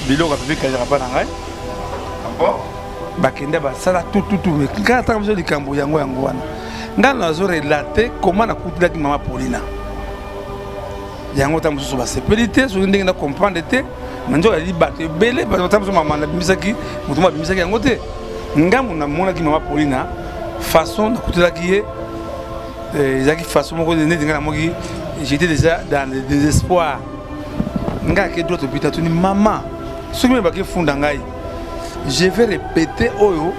biloko pepe kalera pa na ngai bakende basala tout mais quand tant besoin de kambo yango wana nga nazo relater comment nakutilaki mama Paulina yango tant besoin ba sepelité so ndenge na comprendre te manjo ali bato belé ba tant besoin mama na bimisaki mutuma bimisaki yango te nga mona mona ki mama Paulina façon nakutilaki ye ezaki façon moko de ndenge na moki j'étais déjà dans le désespoir nga ke d'autres hôpital tuni maman soki me baki funda ngai je vais répéter oyo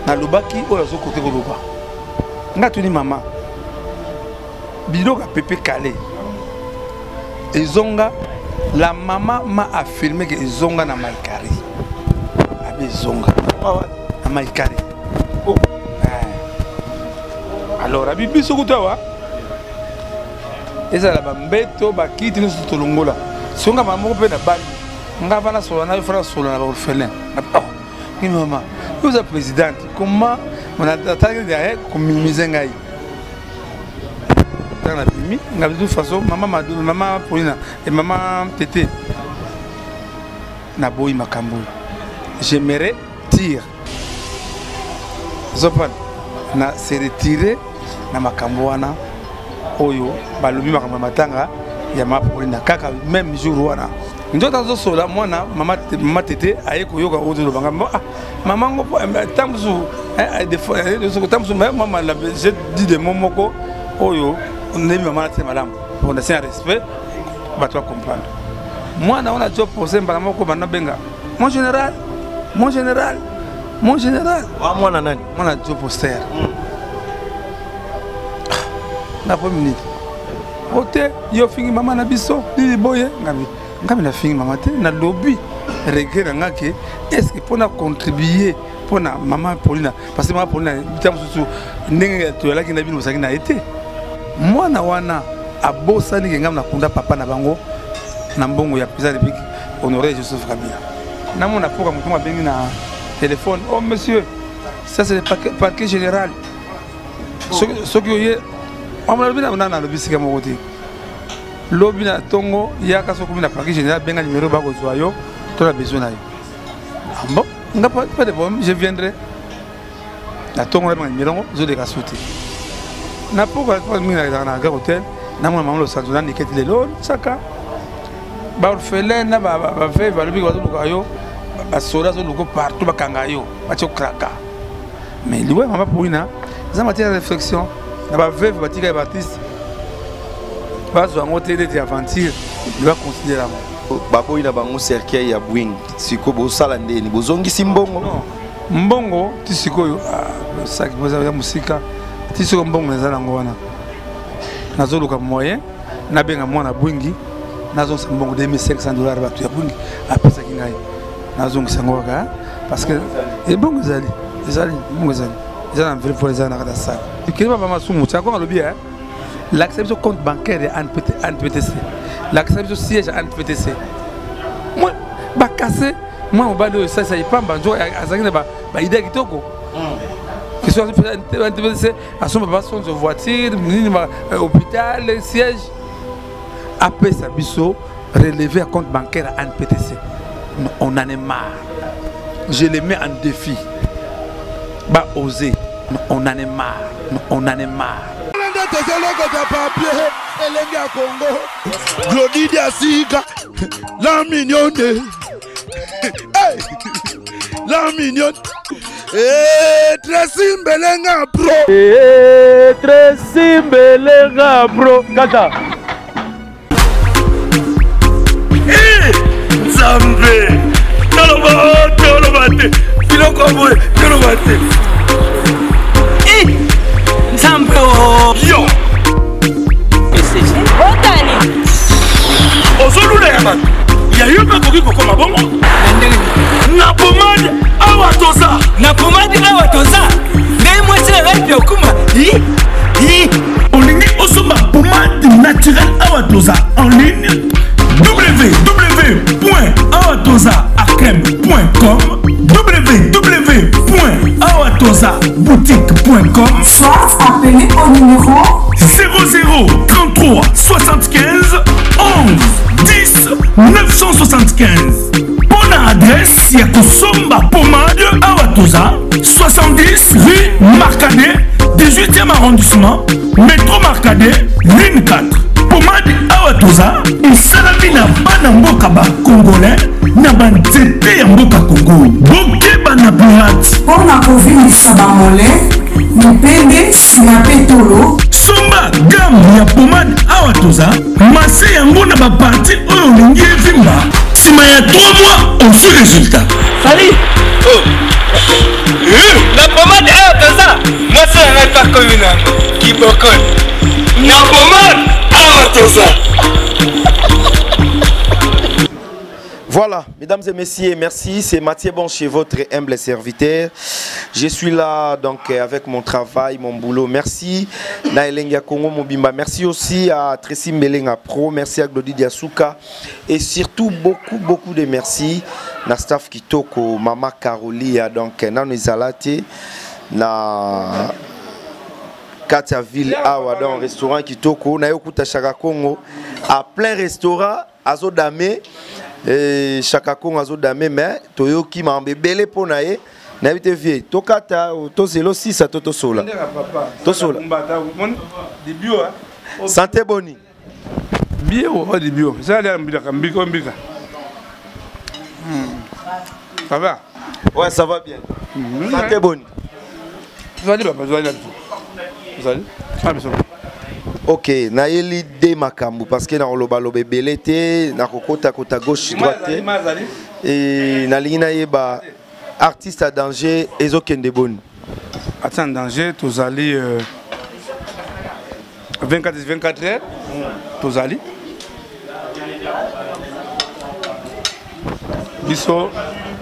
na lobaki oyo zo côté koloba nga tuni maman biloka pepe calé ezonga la maman m'a affirmé que ezonga na maikari abi zonga na maikari oh alors abi biso kutawa eza la bambeto bakiti nous tolongola songa maman pe na bali nga vana solo na frère solo na orphelin ni maman vous êtes présidente comment on a attaqué derrière comme mizengai dans la bimi nga de toute façon maman Paulina et maman Tété na boy makambo j'aimerais dire zopan na se retirer na makambo wana oyo balobi makambo matanga ya mama Paulina kaka même jour wana njota zo sola mwana mama Tété aye koyoka ozo banga maman ngo tamzu des fois de tamzu maman la je dis de momoko oyo on est maman te madame on a un respect va toi comprendre moi na on a job pour semba moko bana benga mon général wa mwana nani on a job poster na po minute ote yo fingi mama na biso lili boye ngami na fingi mama te na lobby regret ngake est-ce que pour na contribuer pour na maman Paulina parce que maman Paulina bitam susu ndenge to yala ki na bino saki na été mwana wana abosani ke ngam na kunda papa na bango na mbongo ya président de République Honoré Joseph Kabila na mona poka mutuma bengi na téléphone oh monsieur ça c'est le parquet général ce qui est on a bien na lobby sika mokoti lobby na tongo yaka so na parquet général benga numéro ba ko zoyo to la besoin na yo bon nga pas de problème je viendrai na tongo na numéro zo de kasouti na pourquoi pas mina na ga hôtel na mona mamlo sanzona niketi lelo saka ba orphelin na ba fait ba lobby ko to yo ba soda zo luko partout ba kanga yo ba cho kraka mais lui maman Paulina ça matière de réflexion na ba veuve batika et baptiste ba zo ngote de aventure il va considérer baboyi na bango cercueil ya bwing siko bo sala ndeni bozongisi mbongo tisiko yo saki boza ya musika tisiko mbongo nezala ngwana nazoluka moyen na benga mwana bwingi nazongisa mbongo $2500 batu ya bwingi apesa kingai nazongisa ngwaka parce que mbongo ezali na vrai pour les ana kada sa ikiriba ba masumu tsako ngalobi l'acception compte bancaire en PTC l'acception siège en PTC moi ba casser moi on va le ça y pamba njo azangi ba idée kitoko que soit en PTC à son papa son voiture hôpital siège après ça biso relevé à compte bancaire en PTC on en est marre je les mets en défi ba oser on en est marre Glodidi Asika, la mignonne, la mignonne, Tracy Mbelenga bro, kata. Zambe, tolobate, filokombo, tolobate. Zambe yo. Ozolula ya man ya yoka koki kokoma bongo na pomade awa toza ngai mwasi na ngai okuma olingi osomba pomade naturelle awa toza en ligne www.awatozaacreme.com www.awatozaboutique.com soit appelez au numéro 00 33 75 11 10 975. mpasi ya kosomba pomade awa toza 70 rue Marcadet 18e arrondissement métro Marcadet ligne 4 pomade awa toza esalami na bana mboka bakongolais na banzete ya mboka Congo bokeba na pirate mpona kovimisa bamole mipende nsima mpe tolo somba gamme ya pomade awa toza mase yango na baparti oyo olingi evimba nsima ya 3 mois on fait résultat. Salut. Oh. La pommade awa toza mwasi na ngai pa komi nango kibokon na pommade awa toza. Voilà, mesdames et messieurs, merci. C'est Mathieu Boncher, votre humble serviteur. Je suis là donc avec mon travail, mon boulot. Merci Naelenga Congo Mobimba. Merci aussi à Tracy Melenga Pro. Merci à Glody Diasuka. Et surtout beaucoup de merci na staff Kitoko, Mama Carolia, donc Nano Izalate, na Katiaville Awa dans restaurant Kitoko, na Yokuta Chaka Congo, à plein restaurant, Azo Dame. Et Chaka Congo Azo Dame, mais Toyoki m'a embellé pour naïe. N'habite vie, tokata, tozelo si ça toto sola. Tosola. Santé boni. Bio, oh di bio. Ça a mbika mbika mbika. Ça va? Ouais, ça va bien. Santé boni. Vous allez papa, vous allez là-dessus. Vous allez? Ah, bien. Ok, na yeli de makambu parce que na oloba lobe belete, na kokota kota gauche droite. Et na lingina yeba artiste à danger ezokende boni. Artiste en danger, tous allez 24 heures. Tous allez. Biso,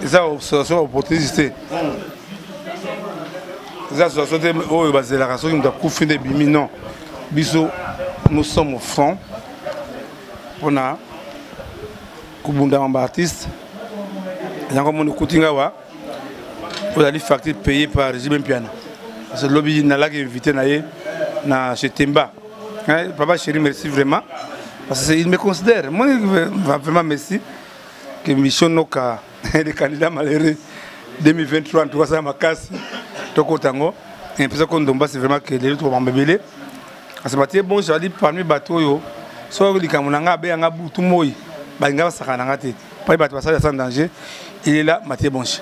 ça c'est opportunité. Ça c'est oh basé la raison de couper des bimi non. Biso, nous sommes au front. On a Kubunda en artiste. Il y a comme Kutingawa. Vous allez facture payée par Régime Piano. Parce que le lobby n'a pas invité na chez Temba. Papa chéri, merci vraiment. Parce qu'il me considère. Moi, vraiment merci. Que Mission Noka, les candidats malheureux 2023, en tout cas, ça m'a cassé. Toko Tango. Et puis ça, c'est vraiment que les autres vont m'embêter. Parce que bon, je dis parmi les bateaux, soit les Kamunanga, Béanga, Boutumoy, Banga, Sakanangate, pas les bateaux, ça, sans danger. Il est là, Mathieu Bonche.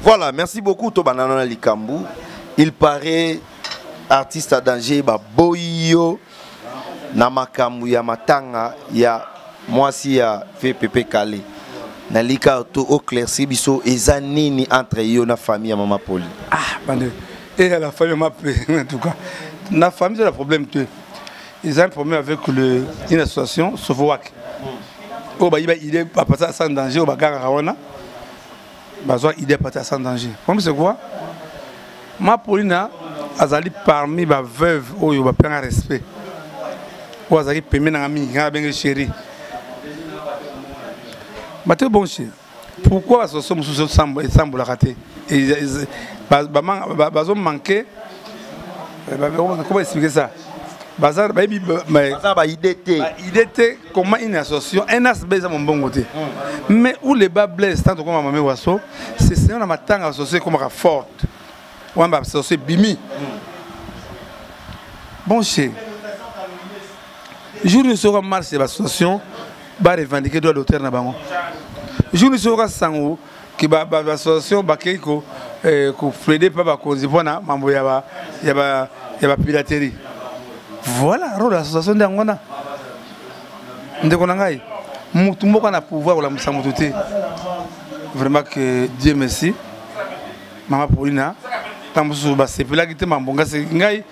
Voilà, merci beaucoup Tobanana Likambu. Il paraît artiste à danger, Boyo, Namakambu, Yamatanga, ya moi si ya VPP Kale. Nalika to au clairci biso ezanini entre yo na famille à Mama Poli. Ah, bande. Et la famille m'a en tout cas. La famille, c'est le problème. Ils ont un problème avec une association, Sofowak. Il est pas sans danger, au bagarre Rawana. Il est pas sans danger. Comme c'est quoi? Ma Paulina, Azali parmi les veuves, où il va prendre un respect. Ou Azali permet un ami, un ami chéri. Mathieu Boncher, pourquoi l'association semble la rater? Ils ont manqué. Comment expliquer ça? Bazar, idée comment une association, un aspect de mon bon côté. Mais où les bas blessent, tant comme Mamé Wasso, c'est un matin associé comme la forte. Ou un associé Bimi. Bon, chez. Jour de sera marche de l'association, va revendiquer droit d'auteur na bango. Jour de sera sango, qui va l'association, va quelque ko Frédé pas va causer pour na mambo ya ba piraterie. Voilà rôle de l'association d'Angona. Ndekonangai. Mutu moko na pouvoir la musamututé. Vraiment que Dieu merci. Mama Paulina tambusu ba sepela kite mambonga se ngai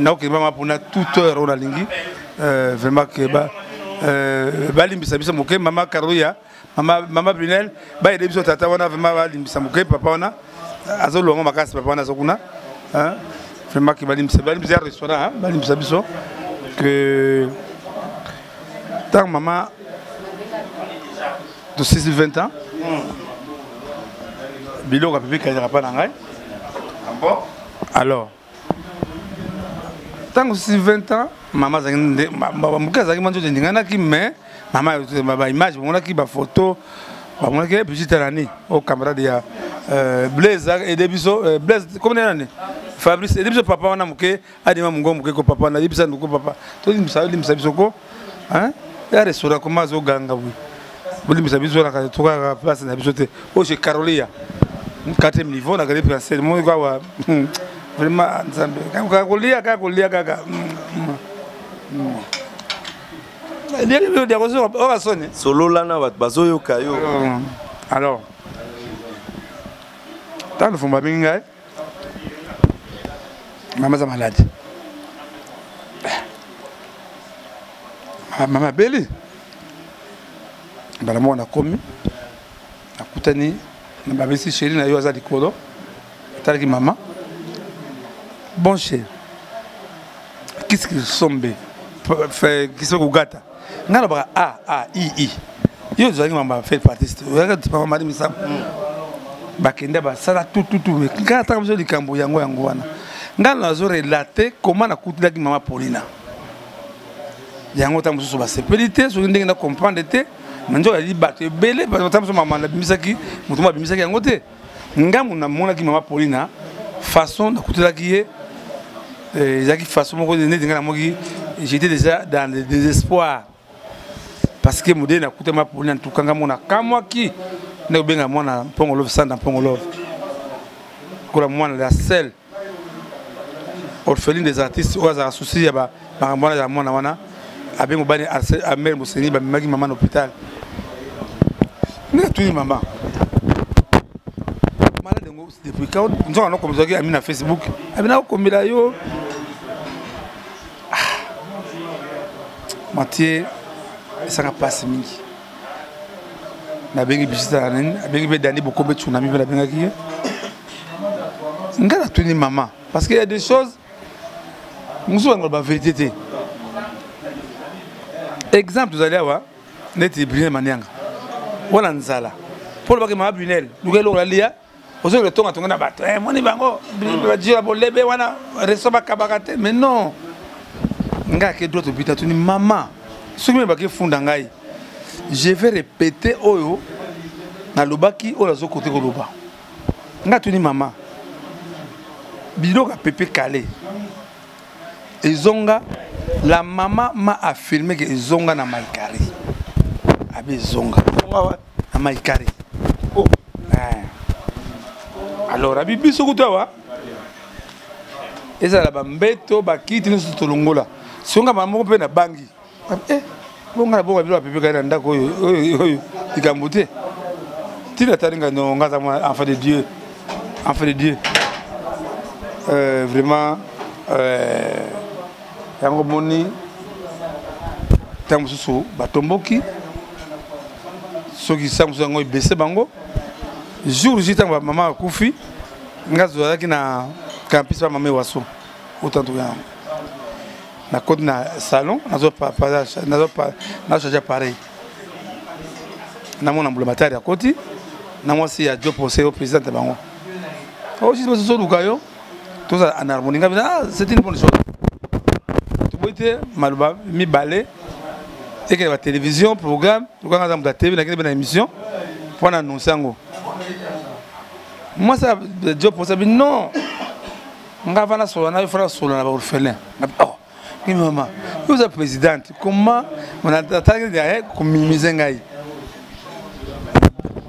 na okeba mama pona toute heure on a lingi vraiment que ba limbisa biso moke mama Karoya mama Brunel ba ede biso tata wana vraiment ba limbisa moke papa wana azolonga makasi papa wana sokuna hein vraiment que ba limbisa restaurant hein ba limbisa biso que tant maman de 6-20 ans Bilo a pu faire pas dans alors tant que 20 ans maman a mais maman image on a qui ba photo Moi, je suis petit au camarade de Blaise et Debiso. Blaise, comment est-ce Fabrice et Debiso, papa, on a mouké, Adima Mungo, mouké, papa, on a dit, papa. Tout le monde sait, il me hein? Il y a un restaurant comme ça, au Ganga, oui. Vous le savez, vous avez trouvé la place dans la oh, chez Carolia. 4e niveau, on a gagné pour c'est mon gars. Vraiment, Carolia. Solo lana bazoyo kayo. Alors, tant que vous m'avez dit, maman est malade. Maman belle. Bah moi on a commis. A kutani, na babesi chérie na yo azali kodo. Talaki maman. Bon cher. Qu'est-ce qu'ils sont bé? Fait qui sont gata. Ngala ba I. Yo zali maman fait partiste. Regarde papa m'a dit mais ça. Ba kende ba sala tout. Mais quand ta besoin de kambo yango wana. Ngala nazo relater comment na kutilaki maman Paulina. Yango ta mususu ba sepelité, so ndenge na comprendre te. Manjo ali bato belé parce que ta maman na bimisaki, mutuma bimisaki yango te. Ngamu na mona ki maman Paulina façon na kutilaki ye ezaki façon moko de ndenge na moki j'étais déjà dans le désespoir. Parce que modèle na kuté maman Paulina tout kanga mona kamwa ki ne benga mona pongolov sanda pongolov. Kola mona la seule orpheline des artistes ou à souci ya ba mona mona wana avec mon bani à mère Mousseni ba magi maman hôpital ne tout maman malade ngo depuis quand nous on a commencé à na Facebook amina ko mbila yo Mathieu ça va passer mingi na bengi bisita nani bengi be dani beaucoup be tsunami be la benga ki ngala tout maman parce qu'il y a des choses nous on va vérité. Exemple, vous allez avoir, n'était brûlé manianga. Voilà nzala. Pour le bac ma brûlé, nous allons la lia. Vous avez le temps à ton abattre. Moi ni bango, dire la bolebe wana, resoba kabakate. Mais non. Nga ke d'autres bita tu ni maman. Ce qui me baké fundangai. Je vais répéter oyo na lobaki o la zo côté ko loba. Nga tu ni maman. Biloka pépé calé. Et zonga la maman m'a affirmé que zonga na maikari. Abi zonga. Na maikari. Oh. Alors abi biso kutawa. Eza la bambeto bakiti nso tolongola. Zonga maman pe na bangi. Bonga na bonga bilo pepe kana ndako oyo ikambute. Tina taringa no ngaza enfant de Dieu. Enfant de Dieu. Vraiment yango moni tamususu batomboki soki samusu yango ibese bango jour jita maman akufi ngazo yaki na campus pa maman waso autant ya na code na salon nazo charger pareil na mona emblémataire ya koti na mwasi ya job au président bango aussi so lukayo tout ça en harmonie c'est une bonne chose. Maluba mi balé et que la télévision programme nous quand on a TV na émission pour annoncer ngo moi ça job pour ça non nga vana solo na fera solo na ba orphelin oh qui maman vous êtes présidente comment on a attaqué derrière comme mizengai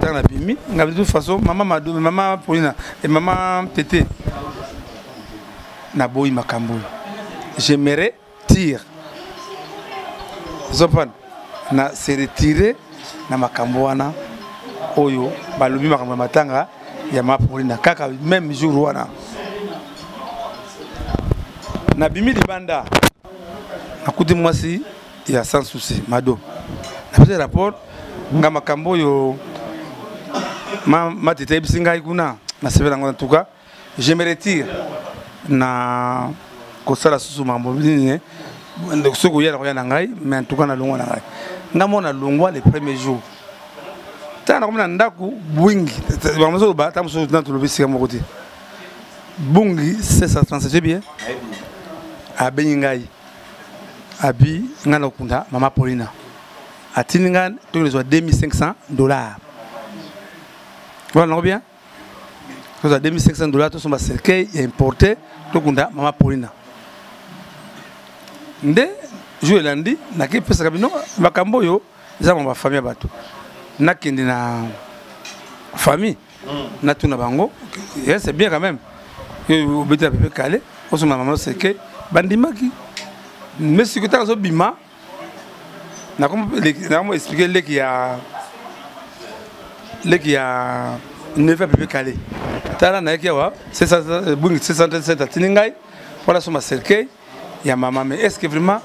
dans la bimi nga de toute façon maman Paulina et maman Tété na boy makambo j'aimerais tire zopan na se retirer na makambo wana oyo balobi makambo matanga ya Paulina kaka même jour wana na bimi libanda akuti mwasi ya sans souci mado na fait rapport nga makambo yo ma tete bisinga ikuna na sevela ngona tuka je me retire na kosala susu mambo bini ne soko ya na ngai mais en tout cas na longwa na ngai ngamona longwa les premiers jours tana comme na ndaku bungi bamoso ba tamuso na to lobisi kamo côté bungi 737 bien abenyi ngai abi ngana kunda mama Paulina atininga to les $2500 Voilà, bien. Nous avons $2500, tout sont cercueil importé, donc on a Maman Paulina. Nde, je l'ai dit, na qui pesa kabino, makambo yo, za ma famille bato. Na kindi na famille, na tuna bango, c'est bien quand même. Que beta pepe calé, on se maman cercueil, bandimaki. Mais si que tu as un bima, na comment expliquer les qui a ne fait plus calé. Tala na qui a c'est ça bungi 637 tiningai pour la somme cercueil ya maman mais est-ce que vraiment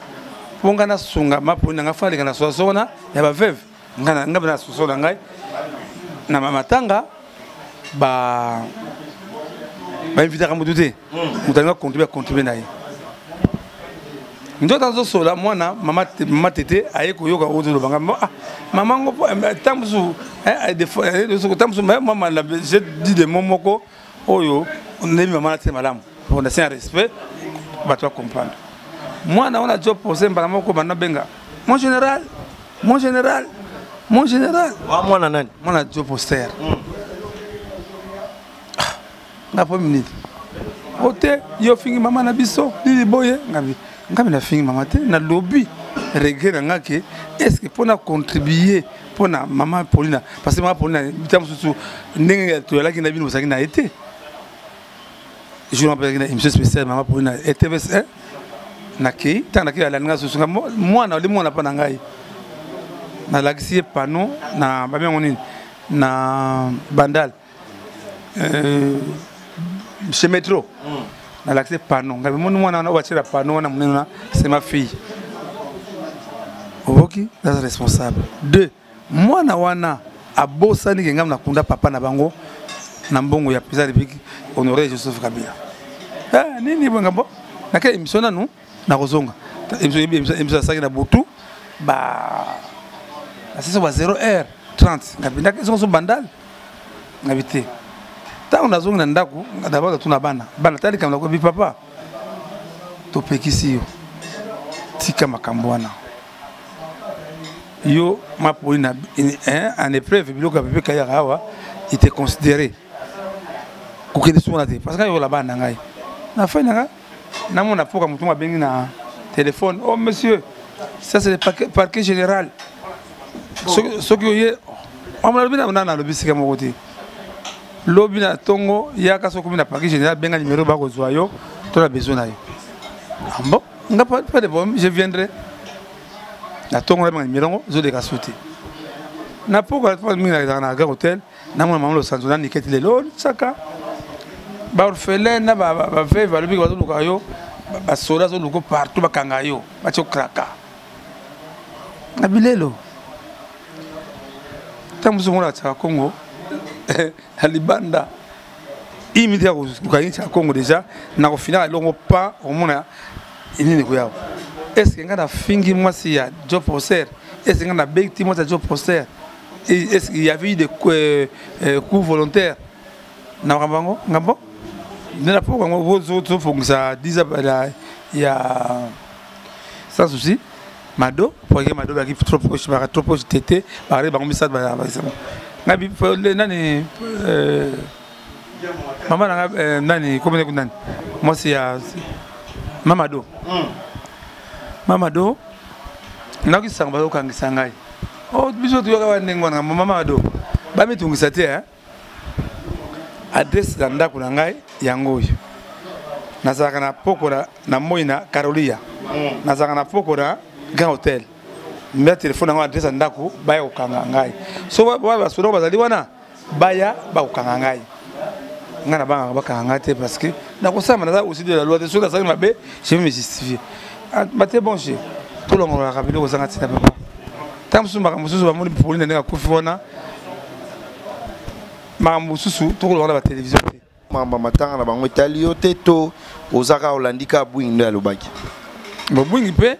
pour ngana sunga ma pour nga fali kana sozona ya ba veuve ngana ngabana sozona ngai na mama tanga ba inviter à mututé mutanga contribuer na ye ndo tanzo sola mwana mama tete ayeko yoka ozo banga maman ngo tamsu de tamsu maman la je dis de momoko oyo on est maman te malamu on a un respect va toi comprendre mwana on a job posé mbala moko bana benga mon général wa mwana nani mwana job poster na po minute ote yo fingi mama na biso lili boye ngabi na fingi mama te na lobby regret ngake est-ce que pour contribuer pour maman Paulina parce que maman Paulina bitamsusu ndenge to la kina bino sakina été je me rappelle une émission spéciale maman Paulina ETV1 na ki tana ki ala nga susu mwana le mwana pa na ngai na laxie panneau na ba ngoni na bandal chez métro na laxie panneau ngabi mwana na watira panneau na munena c'est ma fille. Ok, c'est responsable. 2. Mwana wana abosani ke ngam na kunda papa na bango na mbongo ya président de République honoré Joseph Kabila. Nini bangambo? Na ke émission na nous na kozonga. Émission ça na botu ba c'est ça 0h30 ngabinda ke so bandal ngabité. Ta on azonga ndako ngadabaga tuna bana. Bana tali kamla ko bi papa. To pekisi yo. Tika makambo wana. Yo ma Paulina en épreuve biloka pepe kaya rawa il était considéré kokende sona te parce que yo là-bas na ngai na fa na na mona poka mutu mabengi na téléphone oh monsieur ça c'est le parquet général ce que yo on m'a bien na lobby sika mo côté lobby na tongo ya ka soko na parquet général benga numéro ba ko zwa yo to la besoin na yo bon nga pas de problème je viendrai. Na tongo na mirongo zo de kasouti na poko na gare hôtel na mona maman lo sanzo na niketi lelo saka ba orphelin na ba veuve ba lobi ba luka yo ba soda zo luko partout ba kanga yo ba cho kraka na bilelo tamuzo ngona cha Congo alibanda immédiat ko kani cha Congo déjà na ko final longo pas au mona inini ko yao. Est-ce que ngana fingi moi si ya job poster est-ce que ngana big team moi job poster est-ce qu'il y avait des coups volontaires na ngambo ngambo na poko ngo zo fongisa 10 il y a sans souci mado pour que mado qui trop proche tété parler bango message ba ngabi nani maman nani comment nani moi si ya mamado Mamado, na ki sanga ba kangisa ngai. Oh biso tu yoka wanengo na mamado. Ba mitungisa te adresse na ndako na ngai yango yo. Nazaka na pokora na moina Carolia. Nazaka na pokora Grand Hotel. Me téléphone na adresse ndako baya okanga ngai. So ba so bazali wana baya ba okanga ngai. Ngana banga bakanga te parce que na kosama na aussi de la loi de sur ça mabe, je vais me justifier. Bate bonche tout le monde a rappelé aux angati na papa tamsu makamususu ba moni Paulina ndeka kufona makamususu tout le monde ba télévision mamba matanga na bango italio teto ozaka olandika bwingi ya lobaki bo bwingi pe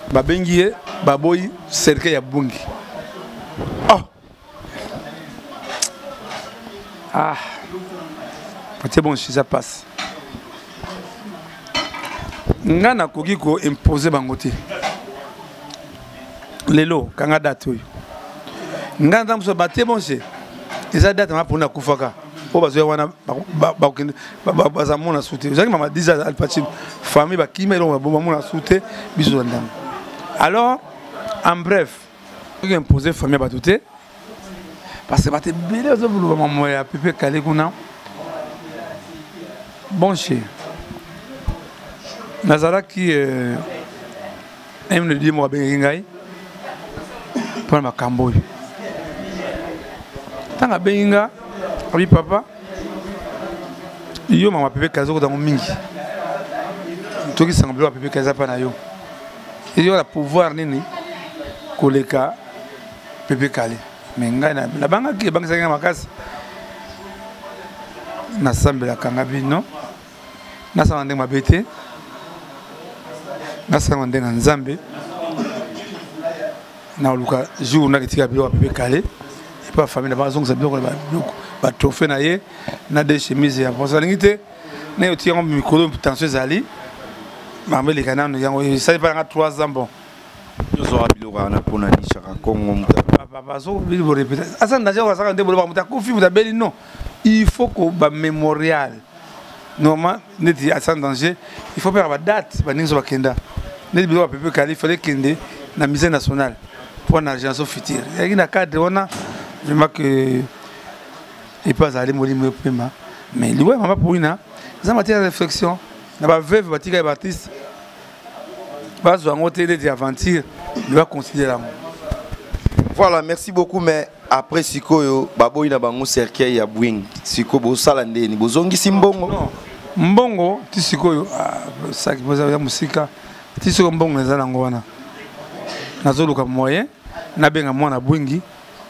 ba bengiye ba boy cercle ya bwingi bate bonche ça passe. Ngana koki ko imposer bangote lelo kanga date oyo ngana tamso bate bonche eza date ma pona kufaka po bazo wana ba bazamona souté ezaki mama diza Al Pacino famille ba kima elo ba mona souté biso ndam alors en bref j'ai imposé famille ba douter parce que ba te belé ozo bulu maman ya Pépé Kalé kuna bon chez Nazara qui aime le dire moi ben ngai pour ma camboy tanga benga abi papa yo mama Pépé Kazo dans mingi to ki sanglo Pépé Kaza pa na yo et yo la pouvoir nini koleka Pépé Kalé mais ngai na banga ki banga sanga makasi na sambela kanga bino na sa ndenge mabete na sa ndenge nzambe na luka jour na kitika bilo Pépé Kalé et pas famille na bazong sa bilo ba trophée na ye na des chemises ya personnalité na yo tiango micro tension zali mambe le kanano yango ça pas 3 ans bon yo zo abilo kana pona ni chaka kongo muta papa zo bilo répéter asa ndaje ko saka ndebo ba muta ko fi muta beli non il faut que ba mémorial normalement neti asa danger il faut faire ba date ba ninzo bakenda neti bilo ba Pépé Kalé fallait kende na musée national pour une agence future il y a un cadre on a vraiment que et pas aller mourir paiement mais lui maman pour une ça matière de réflexion na ba veuve batika et baptiste ba zo ngote des aventures il va considérer voilà merci beaucoup mais après sikoyo baboyi na bango cercueil ya Bwing siko bo sala ndeni bozongi simbongo mbongo ti sikoyo saki boza ya musika ti siko mbongo na zana ngwana nazoluka moyen na benga mwana Bwingi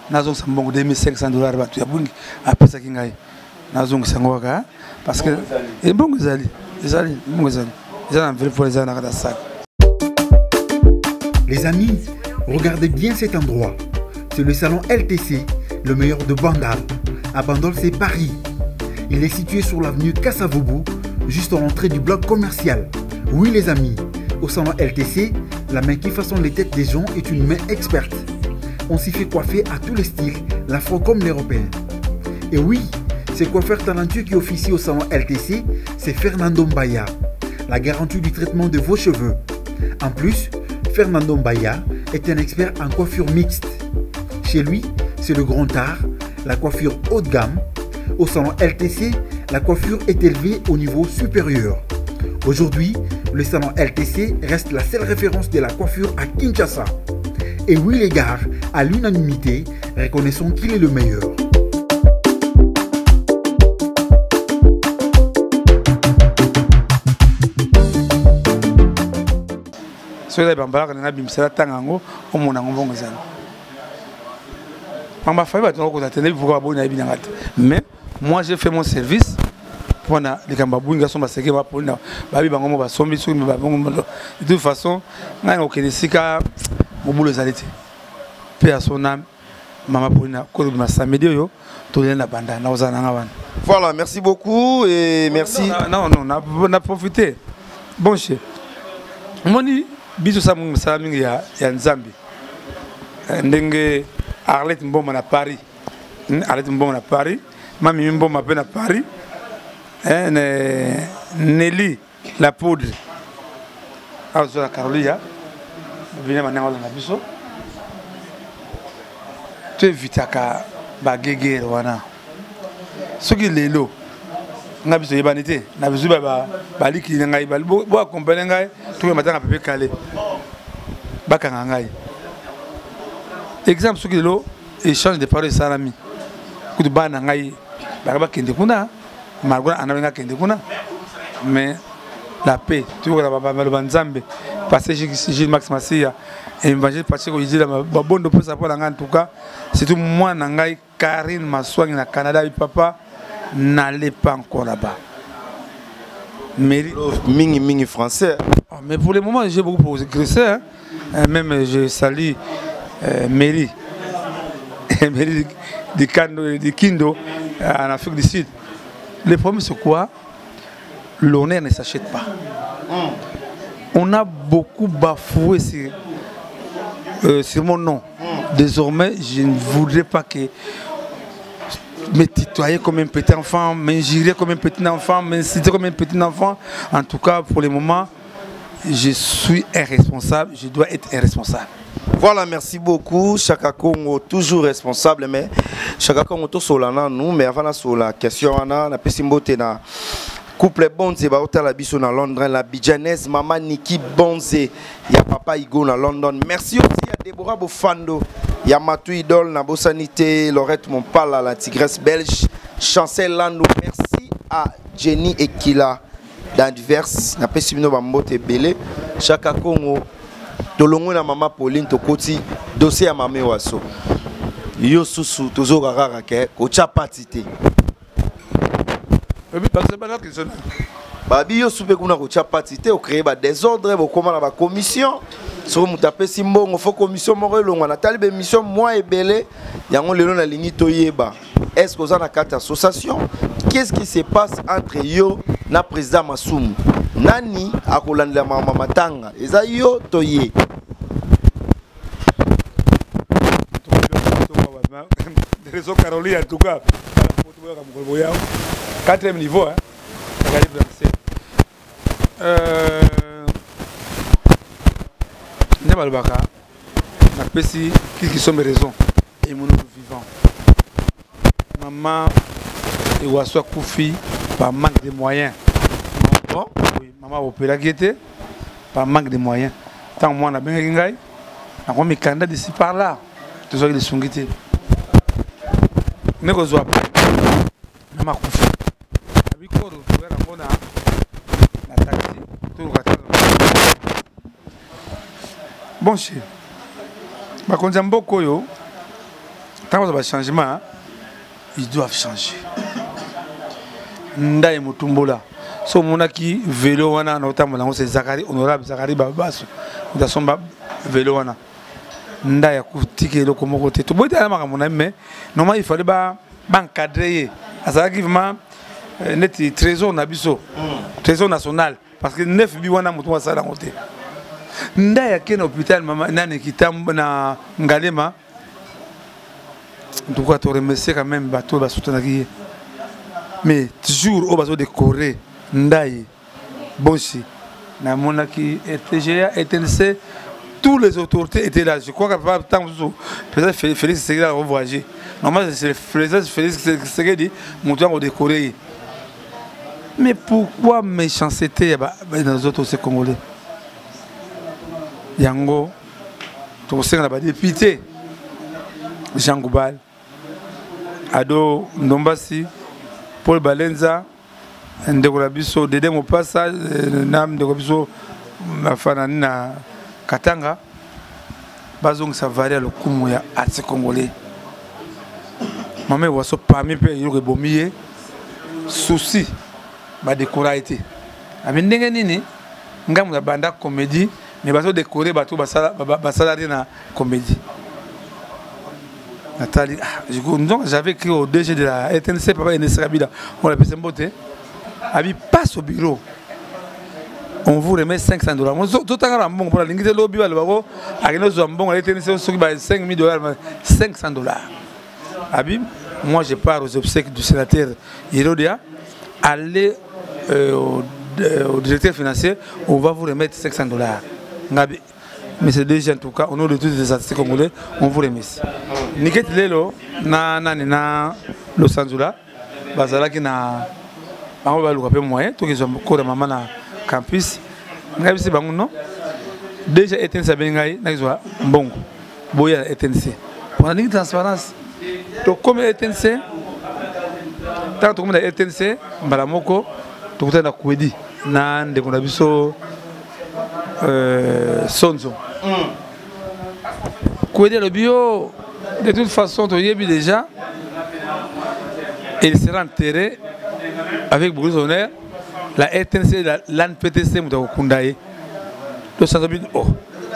nazong sambongo $2500 batu ya Bwingi apesa kingai nazong sangwaka parce que et mbongo ezali mbongo ezali ezana vrai pour ezana kada sac. Les amis, regardez bien cet endroit. C'est le salon LTC, le meilleur de Bandal. À Bandol, c'est Paris. Il est situé sur l'avenue Kassavoubou, juste à l'entrée du bloc commercial. Oui les amis, au salon LTC, la main qui façonne les têtes des gens est une main experte. On s'y fait coiffer à tous les styles, l'afro comme l'européen. Et oui, ce coiffeur talentueux qui officie au salon LTC, c'est Fernando Mbaya, la garantie du traitement de vos cheveux. En plus, Fernando Mbaya est un expert en coiffure mixte. Chez lui, c'est le grand art, la coiffure haut de gamme. Au salon LTC, la coiffure est élevée au niveau supérieur. Aujourd'hui, le salon LTC reste la seule référence de la coiffure à Kinshasa. Et oui les gars, à l'unanimité, reconnaissons qu'il est le meilleur. Mais moi j'ai fait mon service pour les Kambabouinga sont passés pour de toute façon, mon boulot zaliti. Paix à son âme, maman Paulina, Koluma Samedio, Tolena Banda, Nauzana. Voilà, merci beaucoup et merci. Non, on a profité. Bon chez. Moni, bisous Saming ya Nzambi. Ndenge Arlette Mboma à Paris. Arlette Mboma à Paris. Mami Mboma à Paris. Nelly, la poudre. Ah, la Carolia. Venez maintenant dans la biso. Tu évites à bagéguer wana. Ce qui est l'eau. Na biso yebanité. Na biso bali ki ngai bali bo accompagner ngai. Tout le matin à Pépé Kalé. Bakanga ngai. Exemple ce qui est l'eau échange de paroles salami. Coup de bana ngai. Ba kende kuna. Margona anabenga kende kuna. Mais la paix, tu vois la Banzambe, parce que Gilles Max Massia, et évangile parce que je dis la bonne pour ça pour en tout cas, c'est tout moi Nangai Karine Massoigne na Canada et papa n'allait pas encore là-bas. Mingi français. Mais pour le moment j'ai beaucoup progressé, hein. Même je salue Mairie du Kindo en Afrique du Sud. Le problème c'est quoi? L'honneur ne s'achète pas. On a beaucoup bafoué sur mon nom. Désormais, je ne voudrais pas que me tutoyer comme un petit enfant, m'injurier comme un petit enfant, m'inciter comme un petit enfant. En tout cas, pour le moment, je suis irresponsable, je dois être irresponsable. Voilà, merci beaucoup. Chaka Congo, toujours responsable, mais Chaka Congo, tout solana, nous, mais avant la question, on a Pessimbote na couple Bonze, Baota la biso na Londres, la Bidjanaise, maman Niki Bonze, ya papa Igo na London. Merci aussi à Deborah Bofando, ya Matou Idol, na Bossanité, Laurette Monpala, la tigresse belge, Chancel Landou. Merci à Jenny Ekila, d'Anvers, na Pessimino Bambote Belé, Chaka Congo. Tolongo na maman Pauline tokoti dossier ya mame waso yo susu tozo rara ke ko chapatite babi yo supe kuna ko chapatite o créer ba désordre bo koma na ba commission so mutape simbongo fo commission moko elongwa na talibe mission moi ebele yango lelo na lingi toyeba est-ce que vous avez une association? Qu'est-ce qui se passe entre yo na président Masumu? Nani akolanda mama matanga? Eza yo toye. Réseau Caroline en tout cas. Quatrième niveau, hein. Nebalbaka. Na pesi qui sont mes raisons et mon vivant. Maman et Wassoua Koufi par manque de moyens. Bon, oui, maman opéra guetté par manque de moyens. Tant que moi on a bien ringay, on a mis candidat d'ici par là. Tout ça il est songité. Ne reçoit pas. Maman Koufi. Avec quoi on a la taxi tout le bon chez. Par contre Zamboko yo. Tant que ça va changement. Ils doivent changer. Ndaye Mutumbola. So monaki vélo wana notamment c'est Zakari honorable Zakari Babaso. Dans son vélo wana. Ndaye kutike lo komo côté. To boita maka mon mais normalement il fallait ba encadrer. Azaki vraiment net trésor na biso. Trésor national parce que 9 bi wana mutu wasala côté. Ndaye kena hôpital mama nane kitambo na Ngalema. En tout cas, tu remercies quand même bateau va soutenir. Mais toujours au bateau de Corée, Ndaye, Bonchi, na monaki TGA, ETNC, tous les autorités étaient là. Je crois qu'à pas tant peut-être Félix Tshisekedi a voyagé. Normalement c'est Félix Tshisekedi montant au décoré. Mais pourquoi méchanceté dans les autres Congolais? Yango, tu sais qu'on a pas député. Jean Goubal, Ado Ndombasi, Paul Balenza, Ndekolabiso, Dede Mopassa, Nam Ndekolabiso, Mafanani na Katanga, Bazong Savaria le Kumuya Ati Congolais. Maman Wasso parmi peu il rebomier, souci, ba décoration. Avec Ndengenini, Ngam banda comédie, mais baso décorer bateau basala na comédie. Nathalie, j'avais écrit au DG de la ETNC, papa Enesrabida, on l'appelle Sembote. Abi passe au bureau. On vous remet $500. Tout le temps, bon pour la ligne de lobby, le babo, à nos zambons, la ETNC, on s'occupe de $5,000, $500. Abi, moi je pars aux obsèques du sénateur Hérodéa, allez au directeur financier, on va vous remettre $500. Mais c'est déjà en tout cas, au nom de tous les artistes congolais, on vous remercie. Niket Lelo, na Los Angeles, Bazala qui na moyen, tout qu'ils ont encore maman na campus. Ngabisi banguno. Déjà ETNC bengai, na izwa mbongo. Boya ETNC. On a une transparence. Donc comme ETNC, tant comme ETNC, Mbalamoko, tout le temps na Kwedi, na ndekona biso Sonzo. Kwedi le bio. De toute façon, tu y déjà, il sera enterré avec beaucoup d'honneur. La RTNC, l'ANPTC, nous Kundaye. Le centre de oh,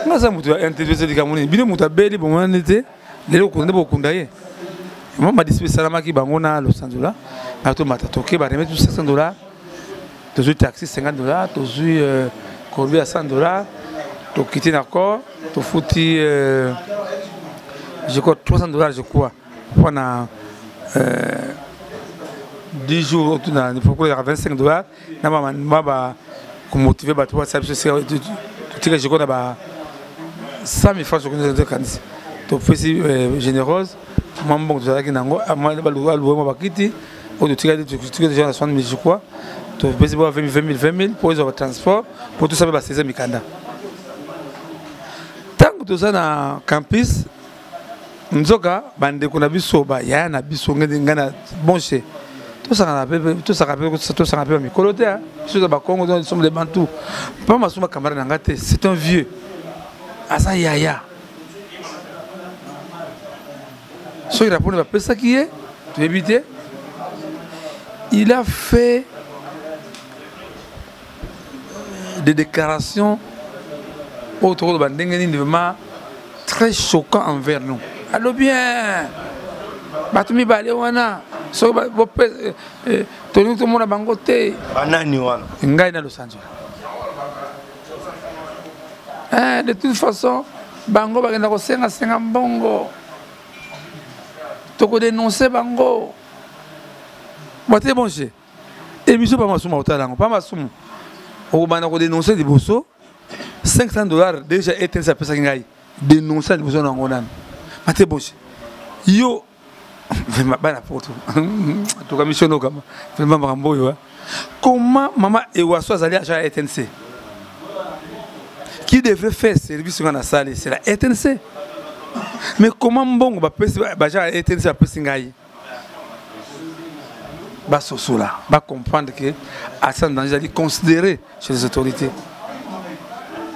nous avons introduit des Camerounais. Bien, nous avons belli pour moi, n'était les locaux de Kundaye. Moi, ma disposition Salamaki Bangona, le centre là. Après, ma toqué, bah remettre $600. Tu as taxi $50, tu as corbeille à $100, tu as quitté d'accord, tu as foutu. Je crois $300, je crois, pour 10 jours, il faut qu'il y ait $25. Pour motiver les gens, je connais 100 000 francs. Donc, c'est généreuse. Je suis je crois. Donc, 20 000 pour le transport, pour tout ça, c'est 16 000. Tant que tu es dans le campus, Nzoka, bande kuna biso ba ya na biso ngana bonché. Tout ça rappelle mikolo te hein. Ceux de Bakongo nous sommes les Bantous. Pas ma suma camarade ngate, c'est un vieux. Asa yaya. So il répond pas ça qui est, tu éviter. Il a fait des déclarations autour de Bandengeni vraiment très choquant envers nous. Allô bien, batumi balé wana, so bopé, tonu tout monde a bangoté. Banani wana. Ngai na Los Angeles. De toute façon, bango bagenda ko senga mbongo. Toko dénoncer bango. Boté bonché. Émission pas masuma otala, pas masuma. O bana ko dénoncer des bosso. $500 déjà éteint sa pesa ngai. Dénoncer des bosso na ngonan. Mate bonche. Yo vraiment bana poto. To commissionno kama. Vraiment marambo yo. Comment maman Ewaso azali à ETNC? Qui devrait faire service sur la salle, c'est la ETNC. Mais comment bon ba pesi ba ja ETNC a pesi ngai? Ba soso là, ba comprendre que Hassan Danger a dit considérer chez les autorités.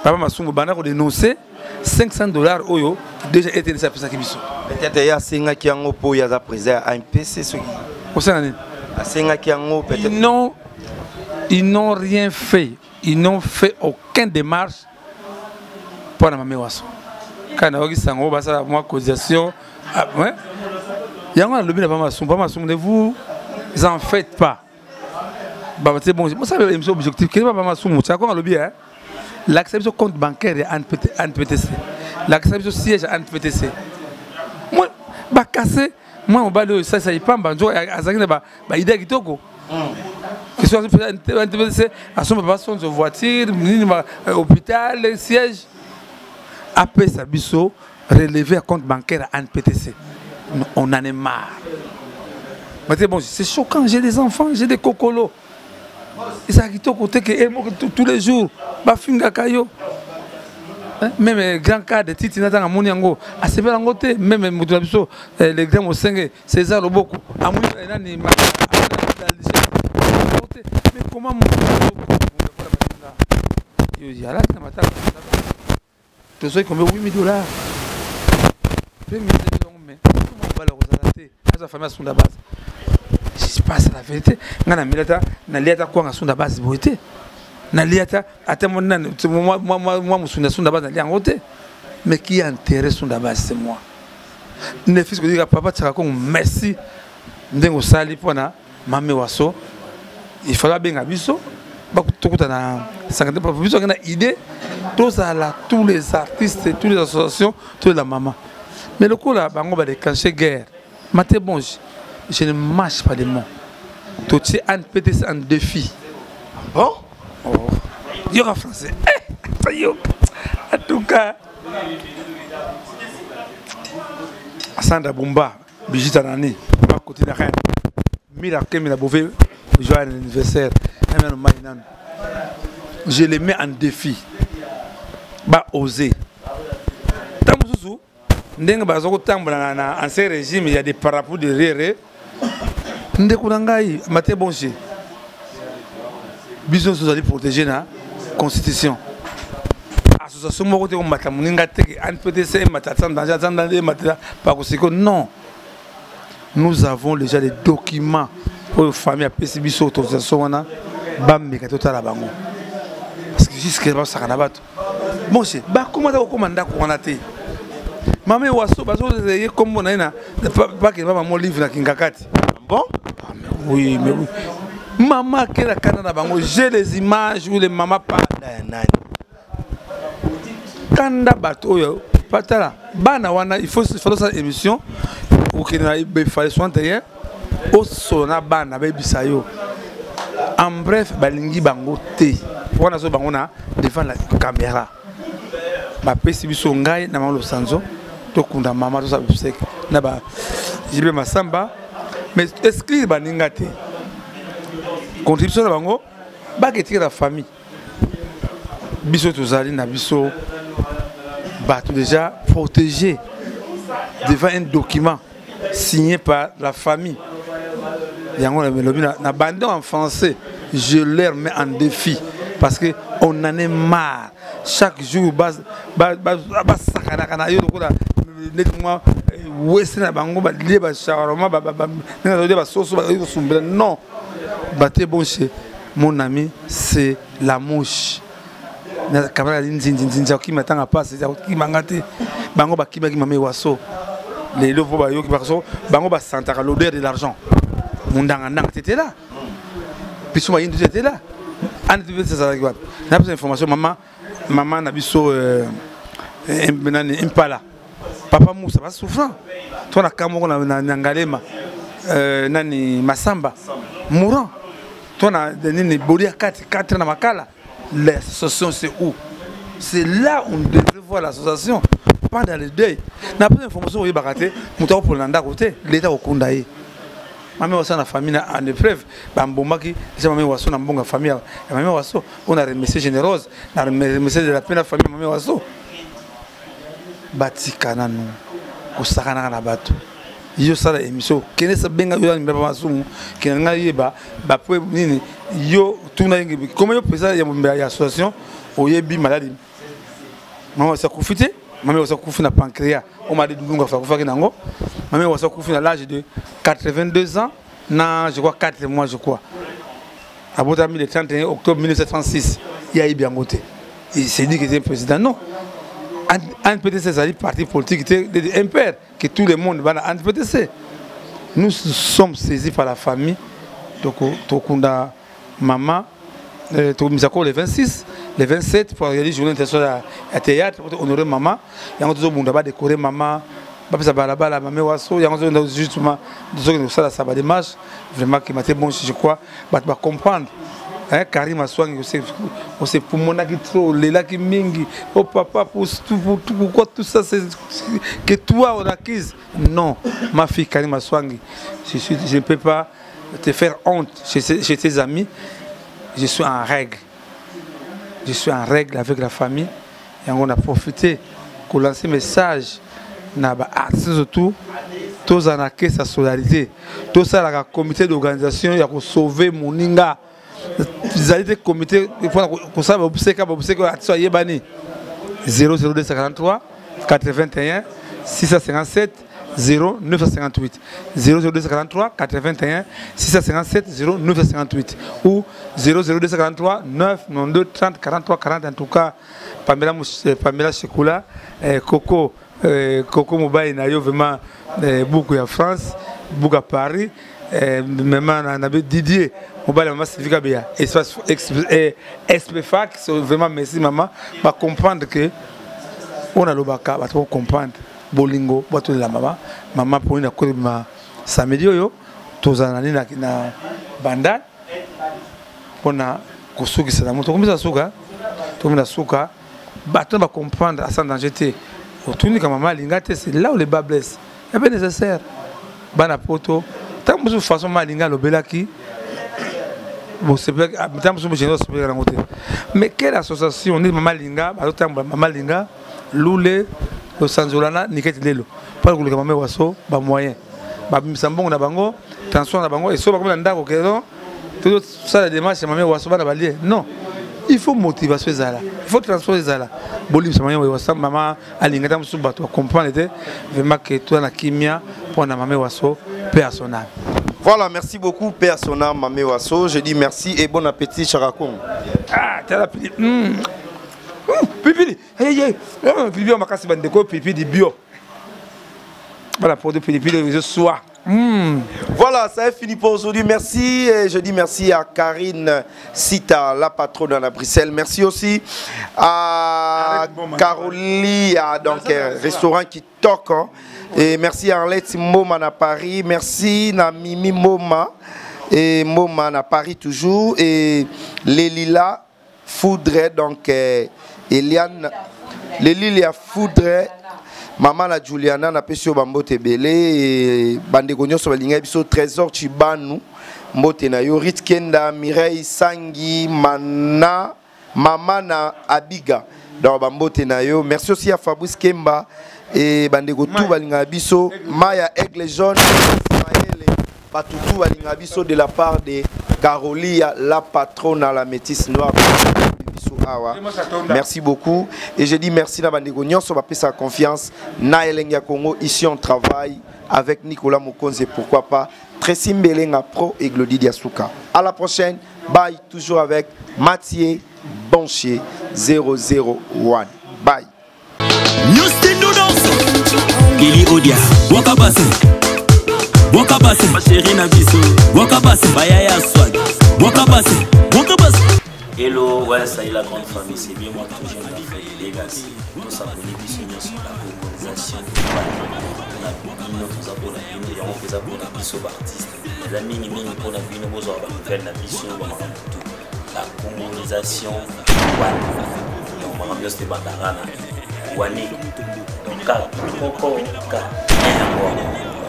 Papa Masumbo bana ko dénoncer $500 oyo déjà été ça pesa kibiso. Peut-être il y a 5 qui ont pour ya présent à un PC ce qui. Au sein à 5 qui ont peut-être ils n'ont rien fait. Ils n'ont fait aucune démarche pour la mamie Waso. Quand on a sango basa moi causation ouais. Yango na lobi na Papa Masumbo ne vous en faites pas. Bah c'est bon, moi ça c'est objectif que Papa Masumbo ça quoi lobi hein. L'accès au compte bancaire est en PTC. L'accès au siège en PTC. Moi, bah cassé, moi on va le ça y pas banjo azakina ba idée kitoko. Que soit en PTC, à son passation de voiture, hôpital, siège. Après ça biso relevé à compte bancaire en PTC. On en est marre. Mais bon, c'est choquant, j'ai des enfants, j'ai des cocolos. Et ça qui côté que tous les jours bafinga kayo même les grands cas de Titi Nathan amoni yango assez bien côté même mutu biso les grands Mosenge César Loboko amoni nani mais comment yo yala na mata to so combien $8,000 premier mais comment va la resalater à sa famille sur la base. Je passe la vérité. Ngana milata na liata kwa ngasunda base boité. Na liata ata moi musunda base na liangote. Mais qui a intérêt sunda base c'est moi. Ne fils que dire papa tsaka ko merci ndengo sali pona mame Waso. Il fallait bien biso ba tokuta na 50 biso ngana idée tous les artistes, toutes les associations, toute la maman. Mais le coup là bango ba déclencher guerre. Maté bon je ne marche pas de mots. Tout c'est un PTC en défi. Bon? Oh. Il y aura français. En tout cas, Sandra Bumba, Brigitte Nani, à côté de rien. Miracle, il a bouffé, joyeux anniversaire. Je les mets en défi. Bah, oser. Tant que vous n'avez pas en ce régime, il y a des parapluies derrière. Ndekunangai maté bonché biso sozali protéger na constitution association moko te ko matamuninga te an PTC matata dans matata pas que non nous avons déjà des documents pour les familles à PCBiso autorisation wana bameka tota la bango parce que jusqu'à ba sakana bato bonché ba comment ta commanda ko wana te Mame Waso bazo zeye comme on a pas que maman mon livre na Kingakati. Bon? Oui, mais oui. Maman qui est à Canada, j'ai les images où les mamans parlent. Kanda bato patala bana wana il faut faire cette émission ou qu'il fallait 61 au sona bana bebisa yo. En bref, balingi bango te. Pour na so bango na devant la caméra. Ba pesi biso ngai na malo sanzo to kunda mama to sa bisek na ba jibe masamba mais exclure baninga te. Contribution na bango ba ketira la famille. Biso tozali na biso bato déjà protégé devant un document signé par la famille. Yango na bande en français, je leur mets en défi parce que on en est marre. Chaque jour bas sakana kana yo ko da nettement west na bango ba lié ba shawarma ba soso ba yo sumbela non. Baté bon chez mon ami, c'est la mouche. Na kamera nzinzinza ki matanga passe ki mangate bango ba kibaki mame waso les lobo ba yo ki baso bango ba santaka l'odeur de l'argent. Mundanga ndanga t'étais là. Puis moi tu étais là. An tu ça ça quoi. Na plus information maman na biso impala. Papa Moussa pas souffrant. Toi na kamoko na ngalema nani masamba mourant. Toi na nini boli à 4 na makala. L'association c'est où? C'est là où on devrait voir l'association. Pas dans le deuil. Na plus information oui baraté, muta pour landa côté, l'état au kondaye. Mame waso na famille en épreuve bambomaki c'est mame waso na mbonga famille mame waso on a remercié généreuse na remercié de la peine la famille mame waso batikana no kusakana na bato yo sala émission kene sa benga yo na masumu kene nga yeba ba po nini yo tuna ngi comme yo pesa ya association oyebi maladie mama sa kufite mame waso kufi na pancréas on m'a dit dunga fa kufa kinango mame waso kufi na l'âge de 82 ans na je crois 4 mois je crois abotami le 31 octobre 1936 il y a eu bien côté il s'est dit que c'était président non un PTC c'est parti politique était un père que tout le monde va un PTC nous sommes saisis par la famille donc tokunda maman Tomisako le 26, le 27 pour réaliser journée internationale à théâtre pour honorer maman. Il y a un autre monde là décorer maman. Pas ça balaba la maman waso. Il y a un autre justement de ça ça va démarche vraiment qui m'a été bon je crois. Va comprendre. Hein Karim Aswang on sait pour mon qui trop les là qui mingi. Oh papa pour pourquoi tout ça c'est que toi on acquise. Non, ma fille Karim Aswang je ne peux pas te faire honte chez tes amis. Je suis en règle. Je suis en règle avec la famille. Et on a profité pour lancer un message. Surtout, tous en acquis sa solidarité. Tout ça, le comité d'organisation, il y a sauver Moninga. Vous avez des comités, il faut que ça, vous savez que 00243 81 657 0958 00243 81 657 0958 ou 00243 992 30 43 40 en tout cas Pamela Chekula Coco Mobile na yo vraiment beaucoup en France beaucoup à Paris même on avait Didier Mobile maman Sylvie Bia espace SPFAC vraiment merci maman va comprendre que on a le baka va comprendre bolingo bato la mama pour une akole ma samedi yo tozana na banda pona kusuki sana moto komisa suka tomina suka bato va comprendre à sans danger autour comme maman lingate c'est là où les bas blessent et bien nécessaire bana poto tant que façon malinga lobelaki bon c'est pas tant que général c'est pas côté mais quelle association on est maman linga bato maman linga loulé le sanzolana niketi lelo pas que le maman waso ba moyen ba misambongo na bango transport na bango et so ba comme ndako kezo tout ça la démarche maman waso ba na balier non il faut motivation zala il faut transport zala bolim maman waso maman alingata musu bato comprendre vraiment que toi na kimia pour na maman waso personnel. Voilà, merci beaucoup Père Sona Mamé Waso, je dis merci et bon appétit Charakon. Ah, t'as l'appétit. Pipi, hey, pipi on m'a cassé bandeko, pipi di bio. Voilà pour des pipi de soir. Voilà, ça est fini pour aujourd'hui. Merci. Et je dis merci à Karine Sita, la patronne à Bruxelles. Merci aussi à Carolie, donc restaurant qui toque. Hein. Et merci à Arlette Moma à Paris. Merci à Mimi Moma. Et Moma à Paris toujours. Et Lélila Foudre, donc Eliane. Lélilia Foudre. Maman la Juliana na pesio bambote belé et bande gonyo so balinga biso trésor chibanu mbote na yo Ritkenda Mireille Sangi Mana Mama na Abiga dans bambote na yo. Merci aussi à Fabrice Kemba et bande go tout balinga biso Maya Aigle Jaune Ismaël Batutu balinga biso de la part de Carolia, la patronne à la métisse noire. Merci beaucoup et je dis merci à Bandego Nyonso va payer sa confiance na Elenga Congo. Ici on travaille avec Nicolas Mokonze et pourquoi pas Tracy Mbelenga Pro et Glody Diasuka. À la prochaine, bye, toujours avec Mathieu Bonchier 001. Bye. Gili Odia, Wakabase, Wakabase, ma chérie Nabiso, Wakabase, Bayaya Swag, Wakabase, Wakabase. Hello, ouais, ça y est la grande famille, c'est bien moi toujours la feuille de Legacy. Nous s'abonner sur la colonisation de nous abonnés, on fait abonner biso artistes. Les amis ni mini pour la vie nous besoin de faire la mission la colonisation. On va bien se battre Wani. Ka koko ka.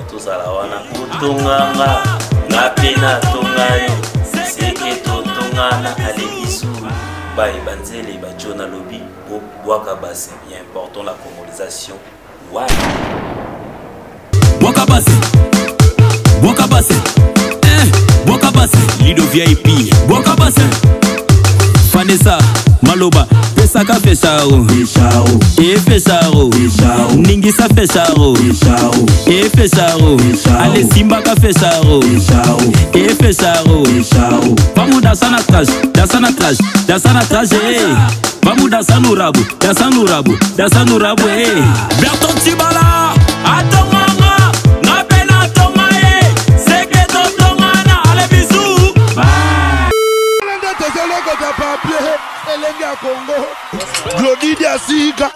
Tout ça là wana utunganga na pena tungayo. Seke totongana alebisu Baye banzele ba Jona Lobby au Wakabase. Il est important la colonisation. Ouais. Wakabase. Wakabase. Wakabase. Lido VIP. Wakabase. Vanessa Maloba. Pesaka fechao. Fechao. E fechao. Fechao. Ningisa fechao. Fechao. E fechao. Ale Simba ka fechao. Fechao. E fechao. Fechao. Vamos dançar na traje. Dançar na traje. Dançar na traje. Vamos dançar no rabo. Dançar no rabo. Dançar no rabo. Berton Tibala. Atomanga. Na pena toma. Secreto tongana. Ale bisou. Bye. Elenga Congo, Glody Diasuka.